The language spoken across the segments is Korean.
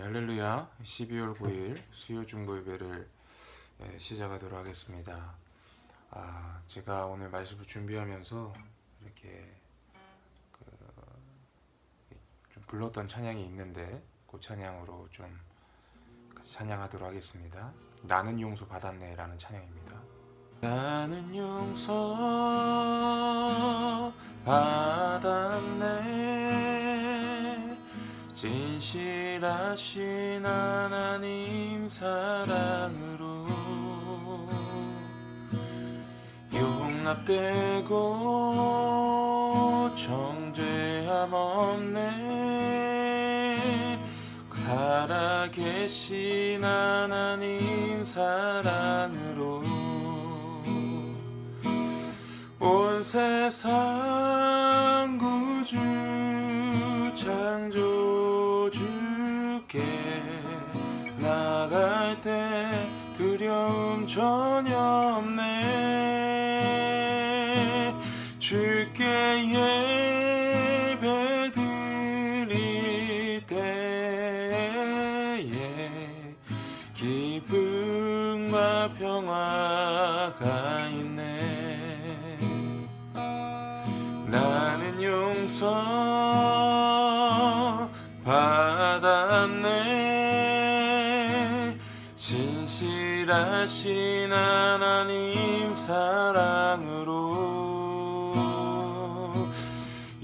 할렐루야. 12월 9일 수요 중보 예배를 시작하도록 하겠습니다. 제가 오늘 말씀을 준비하면서 이렇게 좀 불렀던 찬양이 있는데 그 찬양으로 좀 같이 찬양하도록 하겠습니다. 나는 용서 받았네라는 찬양입니다. 나는 용서 받았네, 진실하신 하나님 사랑으로 용납되고 정죄함 없네, 살아계신 하나님 사랑으로 온 세상 구주 창조주께 나갈 때 두려움 전혀 없네, 주께 예배 드릴 때에 기쁨과 평화가 있네. 나는 용서 받았네, 진실하신 하나님 사랑으로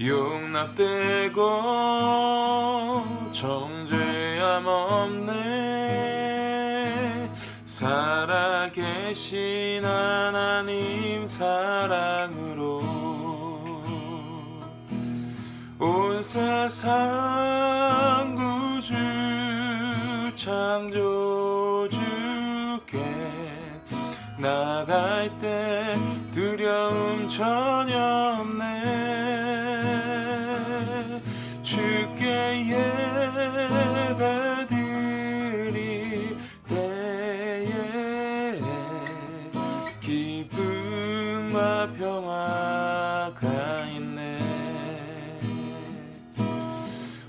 용납되고 정죄함 없네, 살아계신 하나님 사랑으로 온 세상 구주 창조주께 나갈 때 두려움 전혀 없네, 주께 예배 드릴 때에 기쁨과 평화가 있네.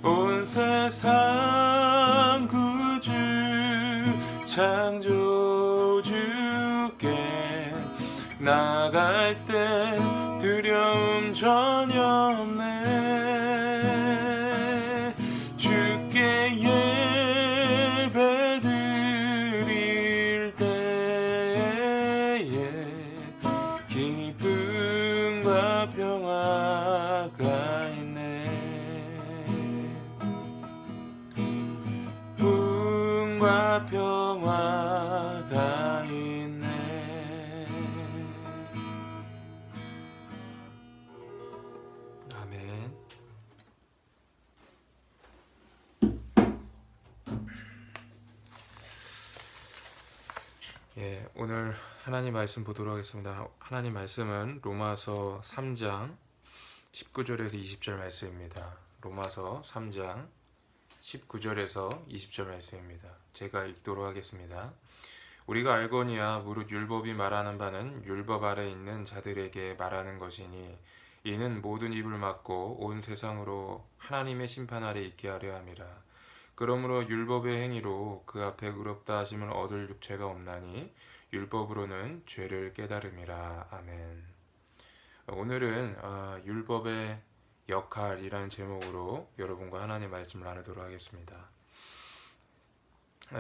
온 세상 구주 창조주께 나갈 때 두려움 전혀 없네, 주께 예배 드릴 때에 기쁨과 평화가 있네. 기쁨과 평화가 있네. 아멘. 오늘 하나님 말씀 보도록 하겠습니다. 하나님 말씀은 로마서 3장 19절에서 20절 말씀입니다. 로마서 3장 19절에서 20절 말씀입니다. 제가 읽도록 하겠습니다. 우리가 알거니와 무릇 율법이 말하는 바는 율법 아래 있는 자들에게 말하는 것이니 이는 모든 입을 막고 온 세상으로 하나님의 심판 아래 있게 하려 함이라. 그러므로 율법의 행위로 그 앞에 의롭다 하심을 얻을 죄가 없나니 율법으로는 죄를 깨달음이라. 아멘. 오늘은 율법의 역할이라는 제목으로 여러분과 하나님의 말씀을 나누도록 하겠습니다.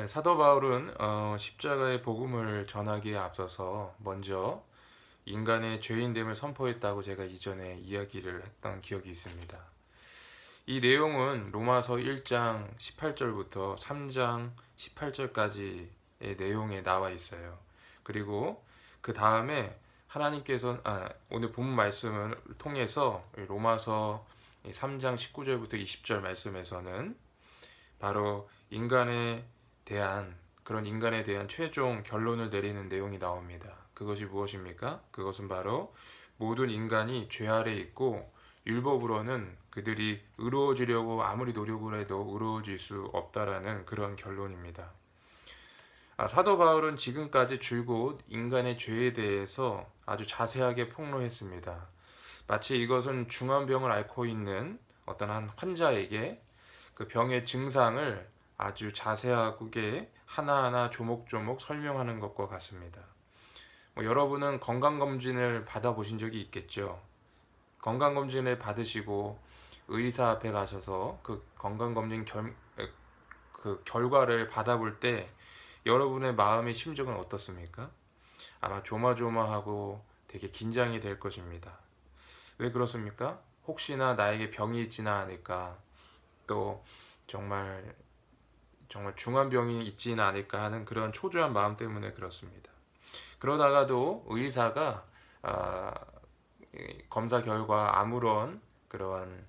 사도 바울은 십자가의 복음을 전하기에 앞서서 먼저 인간의 죄인됨을 선포했다고 제가 이전에 이야기를 했던 기억이 있습니다. 이 내용은 로마서 1장 18절부터 3장 18절까지의 내용에 나와 있어요. 그리고 그 다음에 하나님께서 오늘 본문 말씀을 통해서 로마서 3장 19절부터 20절 말씀에서는 바로 인간에 대한 최종 결론을 내리는 내용이 나옵니다. 그것이 무엇입니까? 그것은 바로 모든 인간이 죄 아래 있고 율법으로는 그들이 의로워지려고 아무리 노력을 해도 의로워질 수 없다라는 그런 결론입니다. 사도 바울은 지금까지 줄곧 인간의 죄에 대해서 아주 자세하게 폭로했습니다. 마치 이것은 중한 병을 앓고 있는 어떤 한 환자에게 그 병의 증상을 아주 자세하게 하나하나 조목조목 설명하는 것과 같습니다. 여러분은 건강검진을 받아보신 적이 있겠죠. 건강검진을 받으시고 의사 앞에 가셔서 그 건강검진 그 결과를 받아볼 때 여러분의 마음의 심정은 어떻습니까? 아마 조마조마하고 되게 긴장이 될 것입니다. 왜 그렇습니까? 혹시나 나에게 병이 있지는 않을까, 또 정말 중한 병이 있지는 않을까 하는 그런 초조한 마음 때문에 그렇습니다. 그러다가도 의사가 검사 결과 아무런 그러한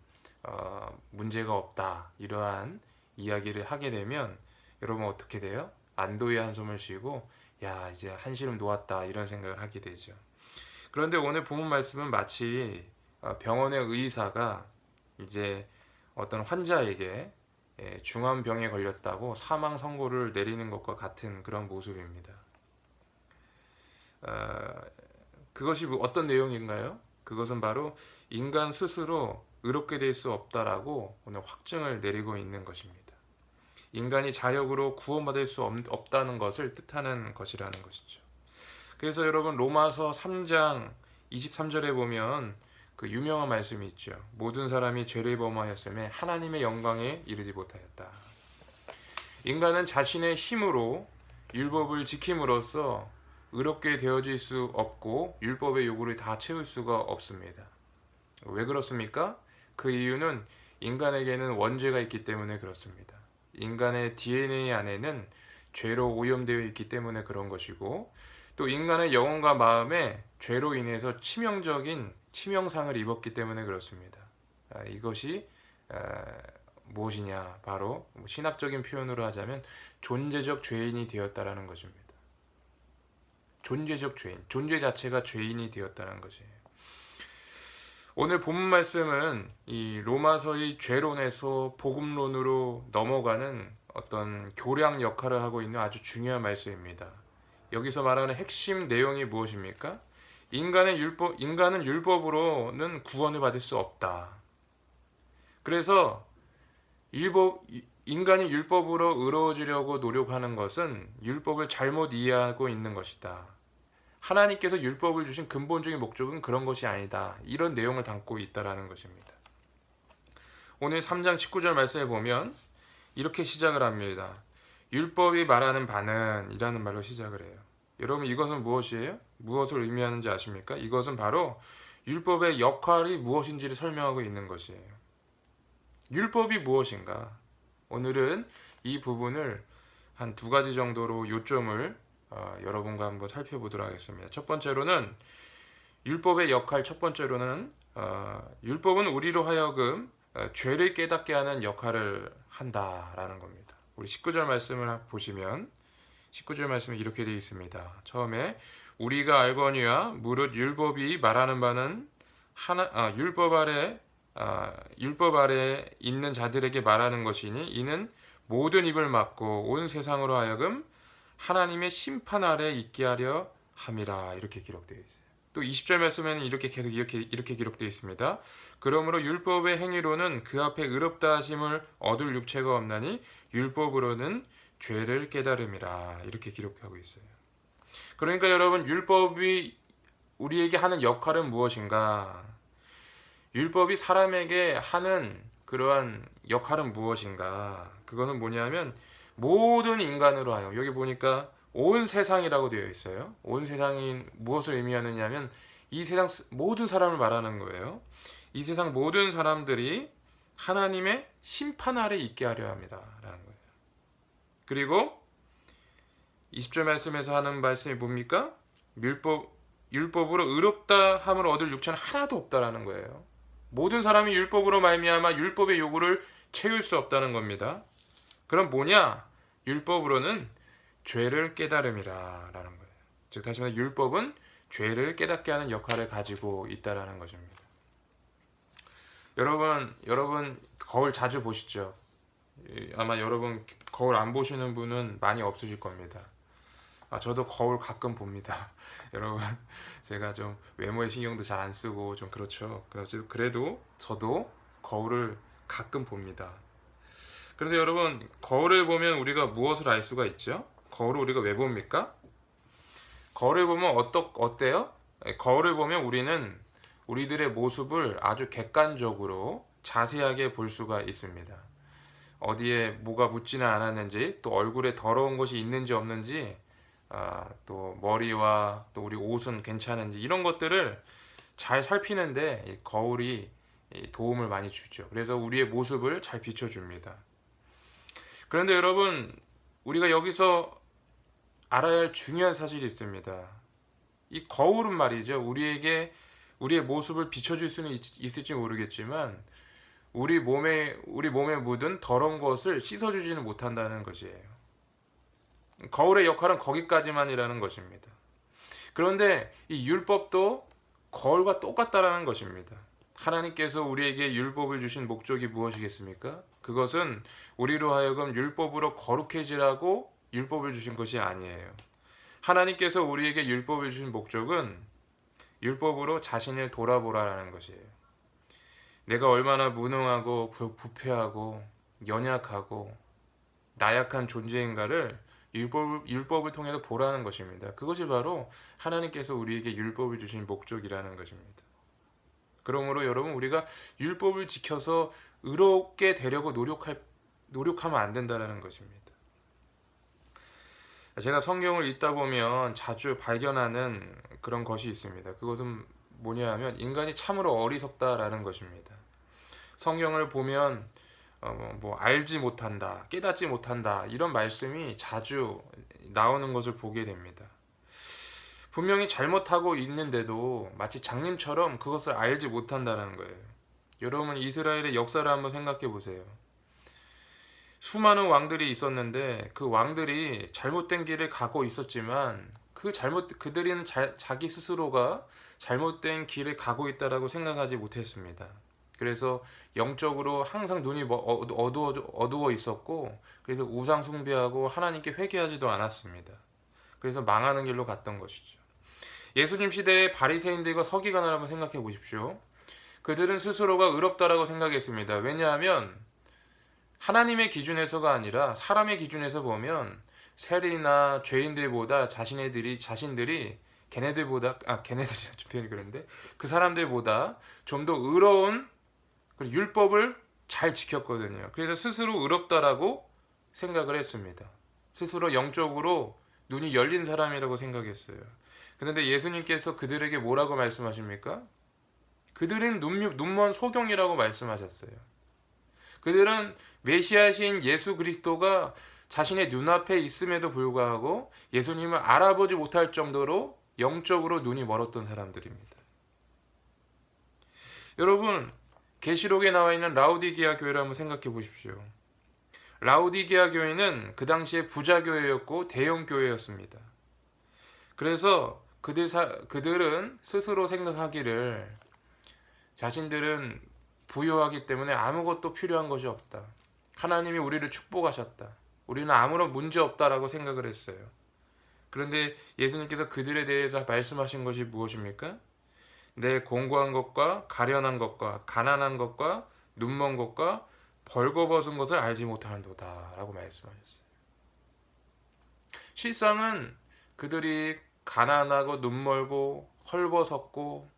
문제가 없다, 이러한 이야기를 하게 되면 여러분 어떻게 돼요? 안도의 한숨을 쉬고 야, 이제 한시름 놓았다, 이런 생각을 하게 되죠. 그런데 오늘 본문 말씀은 마치 병원의 의사가 이제 어떤 환자에게 중한 병에 걸렸다고 사망 선고를 내리는 것과 같은 그런 모습입니다. 그것이 어떤 내용인가요? 그것은 바로 인간 스스로 의롭게 될 수 없다라고 오늘 확증을 내리고 있는 것입니다. 인간이 자력으로 구원받을 수 없다는 것을 뜻하는 것이라는 것이죠. 그래서 여러분 로마서 3장 23절에 보면 그 유명한 말씀이 있죠. 모든 사람이 죄를 범하였음에 하나님의 영광에 이르지 못하였다. 인간은 자신의 힘으로 율법을 지킴으로써 의롭게 되어질 수 없고 율법의 요구를 다 채울 수가 없습니다. 왜 그렇습니까? 그 이유는 인간에게는 원죄가 있기 때문에 그렇습니다. 인간의 DNA 안에는 죄로 오염되어 있기 때문에 그런 것이고, 또 인간의 영혼과 마음에 죄로 인해서 치명적인 치명상을 입었기 때문에 그렇습니다. 이것이 무엇이냐? 바로 신학적인 표현으로 하자면 존재적 죄인이 되었다라는 것입니다. 존재적 죄인, 존재 자체가 죄인이 되었다는 것이에요. 오늘 본문 말씀은 이 로마서의 죄론에서 복음론으로 넘어가는 어떤 교량 역할을 하고 있는 아주 중요한 말씀입니다. 여기서 말하는 핵심 내용이 무엇입니까? 인간은 율법으로는 구원을 받을 수 없다. 그래서 인간이 율법으로 의로워지려고 노력하는 것은 율법을 잘못 이해하고 있는 것이다. 하나님께서 율법을 주신 근본적인 목적은 그런 것이 아니다. 이런 내용을 담고 있다라는 것입니다. 오늘 3장 19절 말씀에 보면 이렇게 시작을 합니다. 율법이 말하는 바는 이라는 말로 시작을 해요. 여러분 이것은 무엇이에요? 무엇을 의미하는지 아십니까? 이것은 바로 율법의 역할이 무엇인지를 설명하고 있는 것이에요. 율법이 무엇인가? 오늘은 이 부분을 한 두 가지 정도로 요점을 여러분과 한번 살펴보도록 하겠습니다. 첫 번째로는 율법의 역할, 첫 번째로는 율법은 우리로 하여금 죄를 깨닫게 하는 역할을 한다라는 겁니다. 우리 19절 말씀을 보시면 19절 말씀이 이렇게 되어 있습니다. 처음에 우리가 알거니와 무릇 율법이 말하는 바는 율법 아래 있는 자들에게 말하는 것이니 이는 모든 입을 막고 온 세상으로 하여금 하나님의 심판 아래 있게 하려 함이라. 이렇게 기록되어 있어요. 또 20절 말씀에는 이렇게 기록되어 있습니다. 그러므로 율법의 행위로는 그 앞에 의롭다 하심을 얻을 육체가 없나니 율법으로는 죄를 깨달음이라. 이렇게 기록하고 있어요. 그러니까 여러분 율법이 우리에게 하는 역할은 무엇인가? 율법이 사람에게 하는 그러한 역할은 무엇인가? 그거는 뭐냐면 모든 인간으로 하여, 여기 보니까 온 세상이라고 되어 있어요. 온 세상이 무엇을 의미하느냐면 이 세상 모든 사람을 말하는 거예요. 이 세상 모든 사람들이 하나님의 심판 아래 있게 하려 합니다 라는 거예요. 그리고 20절 말씀에서 하는 말씀이 뭡니까? 율법으로 의롭다 함을 얻을 육체는 하나도 없다라는 거예요. 모든 사람이 율법으로 말미암아 율법의 요구를 채울 수 없다는 겁니다. 그럼 뭐냐? 율법으로는 죄를 깨달음이라 라는 거예요. 즉 다시 말해 율법은 죄를 깨닫게 하는 역할을 가지고 있다라는 것입니다. 여러분 거울 자주 보시죠? 아마 여러분 거울 안 보시는 분은 많이 없으실 겁니다. 저도 거울 가끔 봅니다. 여러분 제가 좀 외모에 신경도 잘 안 쓰고 좀 그렇죠. 그래도 저도 거울을 가끔 봅니다. 그런데 여러분, 거울을 보면 우리가 무엇을 알 수가 있죠? 거울을 우리가 왜 봅니까? 거울을 보면 어때요? 거울을 보면 우리는 우리들의 모습을 아주 객관적으로 자세하게 볼 수가 있습니다. 어디에 뭐가 묻지는 않았는지, 또 얼굴에 더러운 것이 있는지 없는지, 또 머리와 또 우리 옷은 괜찮은지, 이런 것들을 잘 살피는데 이 거울이 도움을 많이 주죠. 그래서 우리의 모습을 잘 비춰줍니다. 그런데 여러분, 우리가 여기서 알아야 할 중요한 사실이 있습니다. 이 거울은 말이죠, 우리에게 우리의 모습을 비춰줄 수는 있을지 모르겠지만 우리 몸에 묻은 더러운 것을 씻어주지는 못한다는 것이에요. 거울의 역할은 거기까지만이라는 것입니다. 그런데 이 율법도 거울과 똑같다라는 것입니다. 하나님께서 우리에게 율법을 주신 목적이 무엇이겠습니까? 그것은 우리로 하여금 율법으로 거룩해지라고 율법을 주신 것이 아니에요. 하나님께서 우리에게 율법을 주신 목적은 율법으로 자신을 돌아보라라는 것이에요. 내가 얼마나 무능하고 부패하고 연약하고 나약한 존재인가를 율법을 통해서 보라는 것입니다. 그것이 바로 하나님께서 우리에게 율법을 주신 목적이라는 것입니다. 그러므로 여러분, 우리가 율법을 지켜서 의롭게 되려고 노력하면 안 된다는 것입니다. 제가 성경을 읽다 보면 자주 발견하는 그런 것이 있습니다. 그것은 뭐냐 하면 인간이 참으로 어리석다라는 것입니다. 성경을 보면 뭐 알지 못한다, 깨닫지 못한다, 이런 말씀이 자주 나오는 것을 보게 됩니다. 분명히 잘못하고 있는데도 마치 장님처럼 그것을 알지 못한다는 거예요. 여러분, 이스라엘의 역사를 한번 생각해 보세요. 수많은 왕들이 있었는데 그 왕들이 잘못된 길을 가고 있었지만 그들은 자기 스스로가 잘못된 길을 가고 있다라고 생각하지 못했습니다. 그래서 영적으로 항상 눈이 어두워 있었고, 그래서 우상 숭배하고 하나님께 회개하지도 않았습니다. 그래서 망하는 길로 갔던 것이죠. 예수님 시대의 바리새인들과 서기관을 한번 생각해 보십시오. 그들은 스스로가 의롭다라고 생각했습니다. 왜냐하면 하나님의 기준에서가 아니라 사람의 기준에서 보면 세리나 죄인들보다 자신들이 걔네들이라 좀 표현이 그런데 그 사람들보다 좀 더 의로운 율법을 잘 지켰거든요. 그래서 스스로 의롭다라고 생각을 했습니다. 스스로 영적으로 눈이 열린 사람이라고 생각했어요. 그런데 예수님께서 그들에게 뭐라고 말씀하십니까? 그들은 눈먼 소경이라고 말씀하셨어요. 그들은 메시아신 예수 그리스도가 자신의 눈앞에 있음에도 불구하고 예수님을 알아보지 못할 정도로 영적으로 눈이 멀었던 사람들입니다. 여러분, 계시록에 나와 있는 라우디게아 교회를 한번 생각해 보십시오. 라우디게아 교회는 그 당시에 부자 교회였고 대형 교회였습니다. 그래서 그들은 스스로 생각하기를 자신들은 부유하기 때문에 아무것도 필요한 것이 없다. 하나님이 우리를 축복하셨다. 우리는 아무런 문제 없다라고 생각을 했어요. 그런데 예수님께서 그들에 대해서 말씀하신 것이 무엇입니까? 내 공고한 것과 가련한 것과 가난한 것과 눈먼 것과 벌거벗은 것을 알지 못하는도다 라고 말씀하셨어요. 실상은 그들이 가난하고 눈멀고 헐벗었고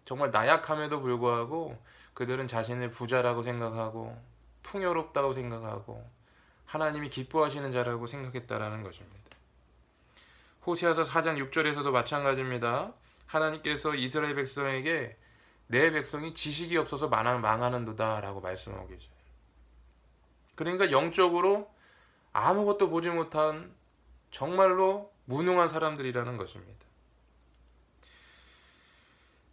정말 나약함에도 불구하고 그들은 자신을 부자라고 생각하고 풍요롭다고 생각하고 하나님이 기뻐하시는 자라고 생각했다라는 것입니다. 호세아서 4장 6절에서도 마찬가지입니다. 하나님께서 이스라엘 백성에게 내 백성이 지식이 없어서 망하는도다 라고 말씀하고 계세요. 그러니까 영적으로 아무것도 보지 못한 정말로 무능한 사람들이라는 것입니다.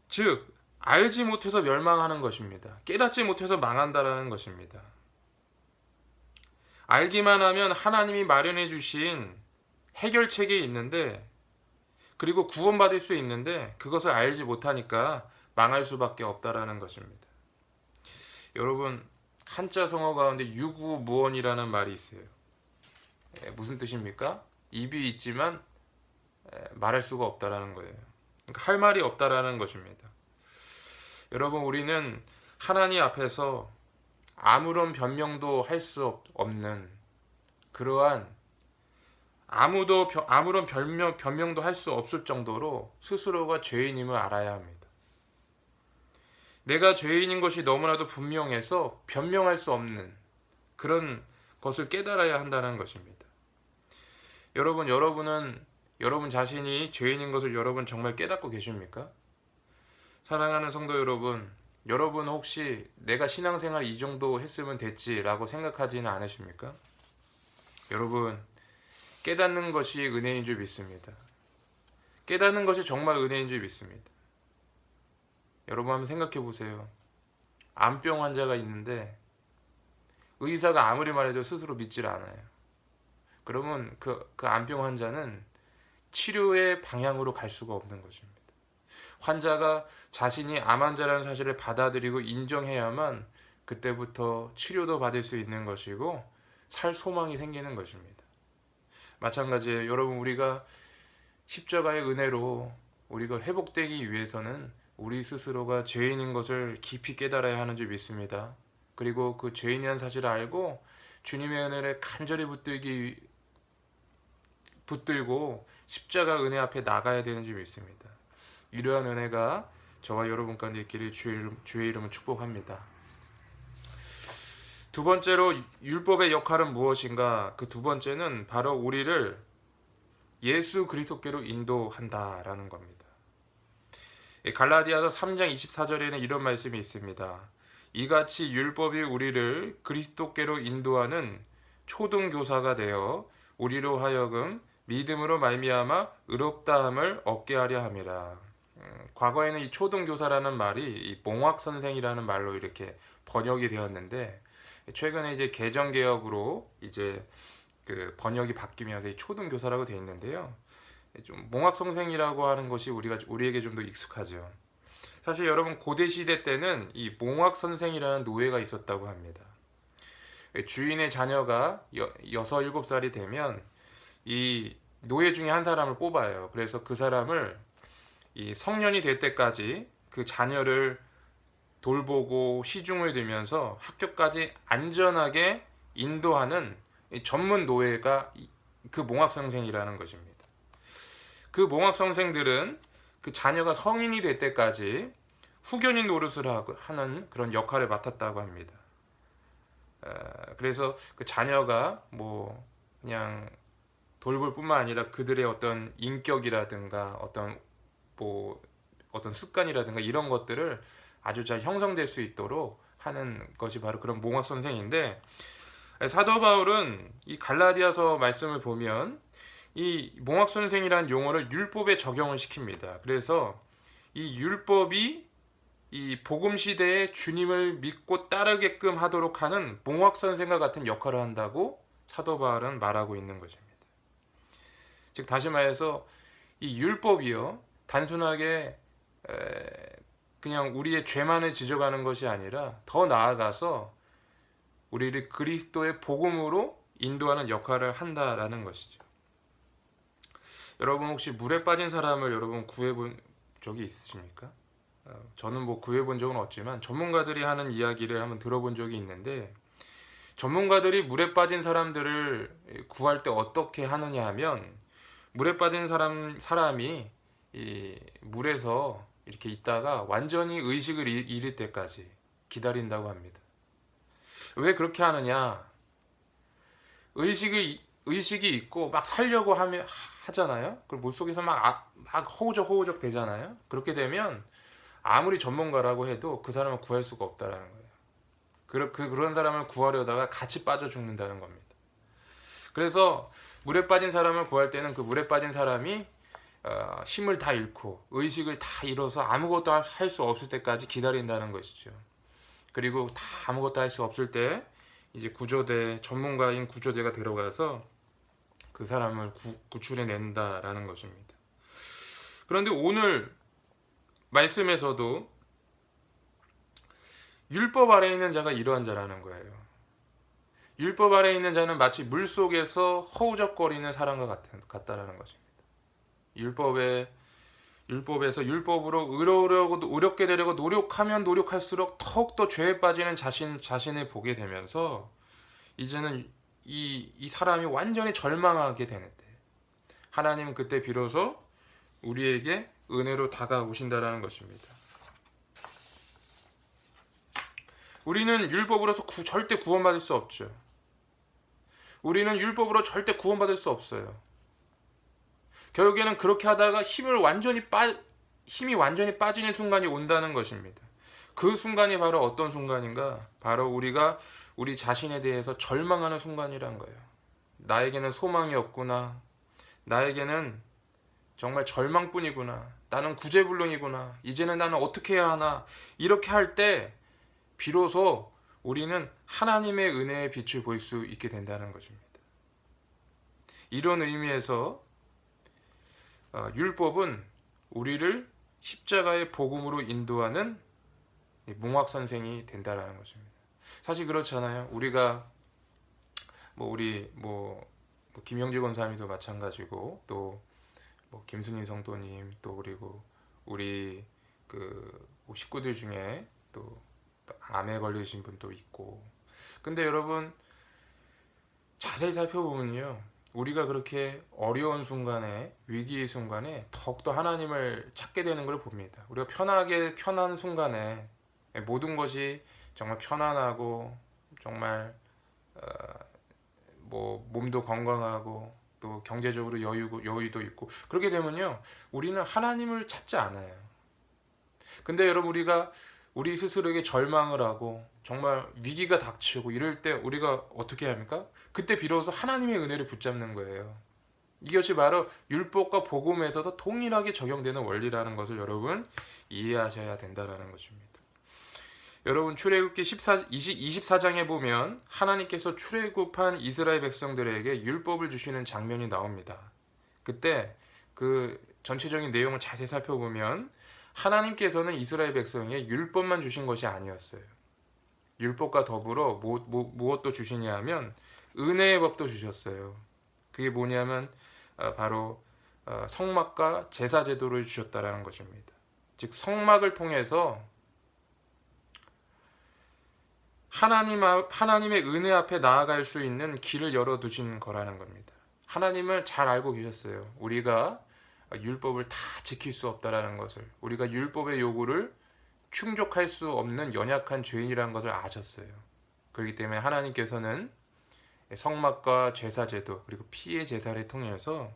즉 알지 못해서 멸망하는 것입니다. 깨닫지 못해서 망한다라는 것입니다. 알기만 하면 하나님이 마련해 주신 해결책이 있는데, 그리고 구원받을 수 있는데 그것을 알지 못하니까 망할 수밖에 없다라는 것입니다. 여러분, 한자 성어 가운데 유구무원이라는 말이 있어요. 무슨 뜻입니까? 입이 있지만 말할 수가 없다라는 거예요. 그러니까 할 말이 없다라는 것입니다. 여러분, 우리는 하나님 앞에서 아무런 변명도 할 수 없는 그러한 아무런 변명도 할 수 없을 정도로 스스로가 죄인임을 알아야 합니다. 내가 죄인인 것이 너무나도 분명해서 변명할 수 없는 그런 것을 깨달아야 한다는 것입니다. 여러분은 여러분 자신이 죄인인 것을 여러분 정말 깨닫고 계십니까? 사랑하는 성도 여러분 혹시 내가 신앙생활 이 정도 했으면 됐지라고 생각하지는 않으십니까? 여러분, 깨닫는 것이 은혜인 줄 믿습니다. 깨닫는 것이 정말 은혜인 줄 믿습니다. 여러분 한번 생각해 보세요. 암병 환자가 있는데 의사가 아무리 말해도 스스로 믿질 않아요. 그러면 그 암병 환자는 치료의 방향으로 갈 수가 없는 것입니다. 환자가 자신이 암 환자라는 사실을 받아들이고 인정해야만 그때부터 치료도 받을 수 있는 것이고 살 소망이 생기는 것입니다. 마찬가지예요. 여러분, 우리가 십자가의 은혜로 우리가 회복되기 위해서는 우리 스스로가 죄인인 것을 깊이 깨달아야 하는 줄 믿습니다. 그리고 그 죄인이라는 사실을 알고 주님의 은혜를 간절히 붙들고 십자가 은혜 앞에 나가야 되는 줄 믿습니다. 이러한 은혜가 저와 여러분 가운데 있기를 주의 이름으로 축복합니다. 두 번째로 율법의 역할은 무엇인가? 그 두 번째는 바로 우리를 예수 그리스도께로 인도한다라는 겁니다. 갈라디아서 3장 24절에는 이런 말씀이 있습니다. 이같이 율법이 우리를 그리스도께로 인도하는 초등교사가 되어 우리로 하여금 믿음으로 말미암아 의롭다함을 얻게 하려 함이라. 과거에는 이 초등교사라는 말이 이 몽학선생이라는 말로 이렇게 번역이 되었는데 최근에 이제 개정개혁으로 이제 그 번역이 바뀌면서 이 초등교사라고 되어 있는데요. 좀 몽학선생이라고 하는 것이 우리에게 좀 더 익숙하죠. 사실 여러분 고대 시대 때는 이 몽학선생이라는 노예가 있었다고 합니다. 주인의 자녀가 6, 7살이 되면 이 노예 중에 한 사람을 뽑아요. 그래서 그 사람을 이 성년이 될 때까지 그 자녀를 돌보고 시중을 들면서 학교까지 안전하게 인도하는 전문 노예가 그 몽학선생이라는 것입니다. 그 몽학선생들은 그 자녀가 성인이 될 때까지 후견인 노릇을 하는 그런 역할을 맡았다고 합니다. 그래서 그 자녀가 뭐 그냥 돌볼 뿐만 아니라 그들의 어떤 인격이라든가 어떤 습관이라든가 이런 것들을 아주 잘 형성될 수 있도록 하는 것이 바로 그런 몽학 선생인데, 사도 바울은 이 갈라디아서 말씀을 보면 이 몽학 선생이라는 용어를 율법에 적용을 시킵니다. 그래서 이 율법이 이 복음 시대에 주님을 믿고 따르게끔 하도록 하는 몽학 선생과 같은 역할을 한다고 사도 바울은 말하고 있는 것입니다. 즉 다시 말해서 이 율법이요 단순하게 그냥 우리의 죄만을 지적하는 것이 아니라 더 나아가서 우리를 그리스도의 복음으로 인도하는 역할을 한다라는 것이죠. 여러분 혹시 물에 빠진 사람을 여러분 구해본 적이 있으십니까? 저는 뭐 구해본 적은 없지만 전문가들이 하는 이야기를 한번 들어본 적이 있는데, 전문가들이 물에 빠진 사람들을 구할 때 어떻게 하느냐 하면 물에 빠진 사람이 이 물에서 이렇게 있다가 완전히 의식을 잃을 때까지 기다린다고 합니다. 왜 그렇게 하느냐? 의식이 있고 막 살려고 하잖아요. 그럼 물속에서 막 허우적 되잖아요. 그렇게 되면 아무리 전문가라고 해도 그 사람을 구할 수가 없다라는 거예요. 그런 사람을 구하려다가 같이 빠져 죽는다는 겁니다. 그래서 물에 빠진 사람을 구할 때는 그 물에 빠진 사람이 힘을 다 잃고 의식을 다 잃어서 아무것도 할 수 없을 때까지 기다린다는 것이죠. 그리고 다 아무것도 할 수 없을 때 이제 전문가인 구조대가 들어가서 그 사람을 구출해 낸다라는 것입니다. 그런데 오늘 말씀에서도 율법 아래에 있는 자가 이러한 자라는 거예요. 율법 아래에 있는 자는 마치 물속에서 허우적거리는 사람과 같다라는 것입니다. 율법에서 율법으로 의롭게 되려고 노력하면 노력할수록 더욱더 죄에 빠지는 자신을 보게 되면서 이제는 이 사람이 완전히 절망하게 되는데, 하나님은 그때 비로소 우리에게 은혜로 다가오신다라는 것입니다. 우리는 율법으로서 절대 구원받을 수 없죠. 우리는 율법으로 절대 구원받을 수 없어요. 결국에는 그렇게 하다가 힘이 완전히 빠지는 순간이 온다는 것입니다. 그 순간이 바로 어떤 순간인가? 바로 우리가 우리 자신에 대해서 절망하는 순간이란 거예요. 나에게는 소망이 없구나. 나에게는 정말 절망뿐이구나. 나는 구제불능이구나. 이제는 나는 어떻게 해야 하나. 이렇게 할 때 비로소 우리는 하나님의 은혜의 빛을 볼 수 있게 된다는 것입니다. 이런 의미에서 율법은 우리를 십자가의 복음으로 인도하는 몽학 선생이 된다라는 것입니다. 사실 그렇잖아요. 우리가 우리 김영재 권사님도 마찬가지고, 또 김순희 성도님, 또 그리고 우리 식구들 중에 또 암에 걸리신 분도 있고. 근데 여러분 자세히 살펴보면요, 우리가 그렇게 어려운 순간에, 위기의 순간에 더욱더 하나님을 찾게 되는 걸 봅니다. 우리가 편한 순간에 모든 것이 정말 편안하고 정말 몸도 건강하고 또 경제적으로 여유도 있고, 그렇게 되면요 우리는 하나님을 찾지 않아요. 근데 여러분, 우리 스스로에게 절망을 하고 정말 위기가 닥치고 이럴 때 우리가 어떻게 합니까? 그때 비로소 하나님의 은혜를 붙잡는 거예요. 이것이 바로 율법과 복음에서도 동일하게 적용되는 원리라는 것을 여러분 이해하셔야 된다는 것입니다. 여러분, 출애굽기 24장에 보면 하나님께서 출애굽한 이스라엘 백성들에게 율법을 주시는 장면이 나옵니다. 그때 그 전체적인 내용을 자세히 살펴보면 하나님께서는 이스라엘 백성에게 율법만 주신 것이 아니었어요. 율법과 더불어 무엇도 주시냐 하면 은혜의 법도 주셨어요. 그게 뭐냐면 바로 성막과 제사 제도를 주셨다라는 것입니다. 즉 성막을 통해서 하나님의 은혜 앞에 나아갈 수 있는 길을 열어두신 거라는 겁니다. 하나님을 잘 알고 계셨어요. 우리가 율법을 다 지킬 수 없다라는 것을, 우리가 율법의 요구를 충족할 수 없는 연약한 죄인이라는 것을 아셨어요. 그렇기 때문에 하나님께서는 성막과 제사제도 그리고 피의 제사를 통해서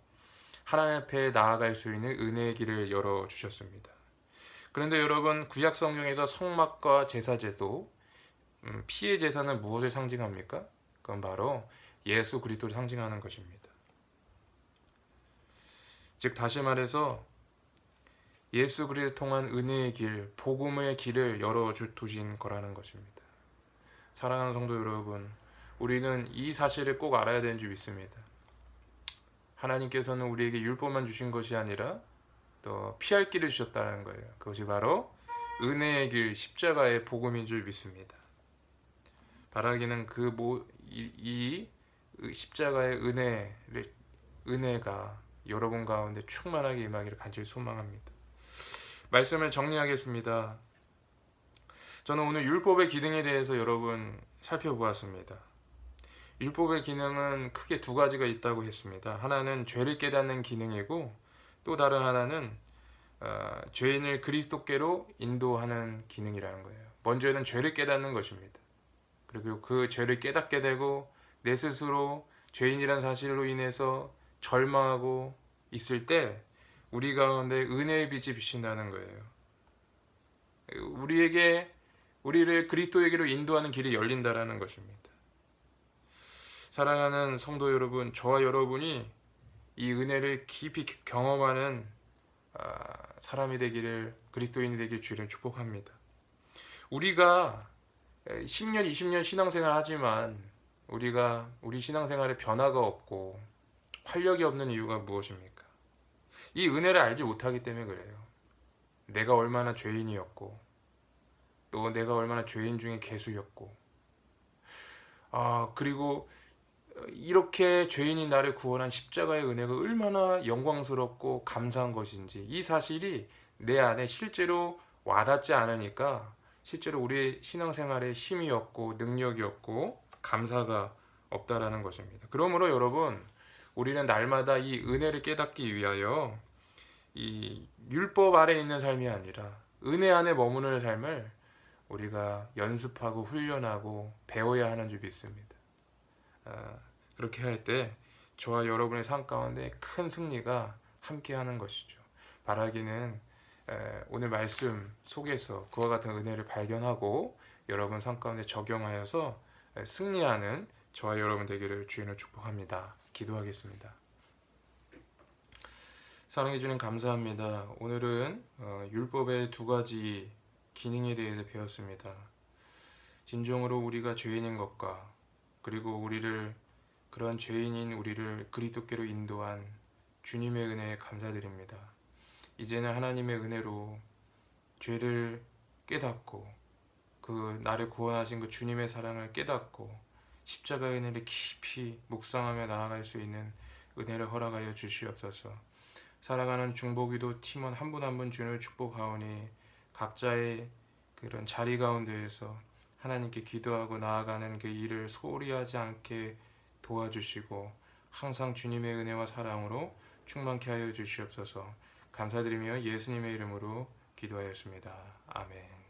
하나님 앞에 나아갈 수 있는 은혜의 길을 열어주셨습니다. 그런데 여러분, 구약 성경에서 성막과 제사제도, 피의 제사는 무엇을 상징합니까? 그건 바로 예수 그리스도를 상징하는 것입니다. 즉 다시 말해서 예수 그리스도를 통한 은혜의 길, 복음의 길을 열어두신 거라는 것입니다. 사랑하는 성도 여러분, 우리는 이 사실을 꼭 알아야 되는 줄 믿습니다. 하나님께서는 우리에게 율법만 주신 것이 아니라 또 피할 길을 주셨다는 거예요. 그것이 바로 은혜의 길, 십자가의 복음인 줄 믿습니다. 바라기는 이 십자가의 은혜가 여러분 가운데 충만하게 임하기를 간절히 소망합니다. 말씀을 정리하겠습니다. 저는 오늘 율법의 기능에 대해서 여러분 살펴보았습니다. 율법의 기능은 크게 두 가지가 있다고 했습니다. 하나는 죄를 깨닫는 기능이고, 또 다른 하나는 죄인을 그리스도께로 인도하는 기능이라는 거예요. 먼저는 죄를 깨닫는 것입니다. 그리고 그 죄를 깨닫게 되고 내 스스로 죄인이라는 사실로 인해서 절망하고 있을 때 우리 가운데 은혜의 빛이 비친다는 거예요. 우리를 그리스도에게로 인도하는 길이 열린다라는 것입니다. 사랑하는 성도 여러분, 저와 여러분이 이 은혜를 깊이 경험하는 사람이 되기를, 그리스도인이 되길 주를 축복합니다. 우리가 10년, 20년 신앙생활 하지만 우리 신앙생활에 변화가 없고 활력이 없는 이유가 무엇입니까? 이 은혜를 알지 못하기 때문에 그래요. 내가 얼마나 죄인이었고, 또 내가 얼마나 죄인 중에 괴수였고, 그리고 이렇게 죄인이 나를 구원한 십자가의 은혜가 얼마나 영광스럽고 감사한 것인지, 이 사실이 내 안에 실제로 와닿지 않으니까 실제로 우리의 신앙생활에 힘이 없고 능력이 없고 감사가 없다라는 것입니다. 그러므로 여러분, 우리는 날마다 이 은혜를 깨닫기 위하여 이 율법 아래 있는 삶이 아니라 은혜 안에 머무는 삶을 우리가 연습하고 훈련하고 배워야 하는 줄 믿습니다. 그렇게 할 때 저와 여러분의 삶 가운데 큰 승리가 함께하는 것이죠. 바라기는 오늘 말씀 속에서 그와 같은 은혜를 발견하고 여러분 삶 가운데 적용하여서 승리하는 저와 여러분 되기를 주인으로 축복합니다. 기도하겠습니다. 사랑해 주님 감사합니다. 오늘은 율법의 두 가지 기능에 대해서 배웠습니다. 진정으로 우리가 죄인인 것과 그리고 그러한 죄인인 우리를 그리스도께로 인도한 주님의 은혜에 감사드립니다. 이제는 하나님의 은혜로 죄를 깨닫고 그 나를 구원하신 그 주님의 사랑을 깨닫고 십자가의 은혜를 깊이 묵상하며 나아갈 수 있는 은혜를 허락하여 주시옵소서. 살아가는 중보기도 팀원 한 분 한 분 주님을 축복하오니 각자의 그런 자리 가운데에서 하나님께 기도하고 나아가는 그 일을 소홀히 하지 않게 도와주시고 항상 주님의 은혜와 사랑으로 충만케 하여 주시옵소서. 감사드리며 예수님의 이름으로 기도하였습니다. 아멘.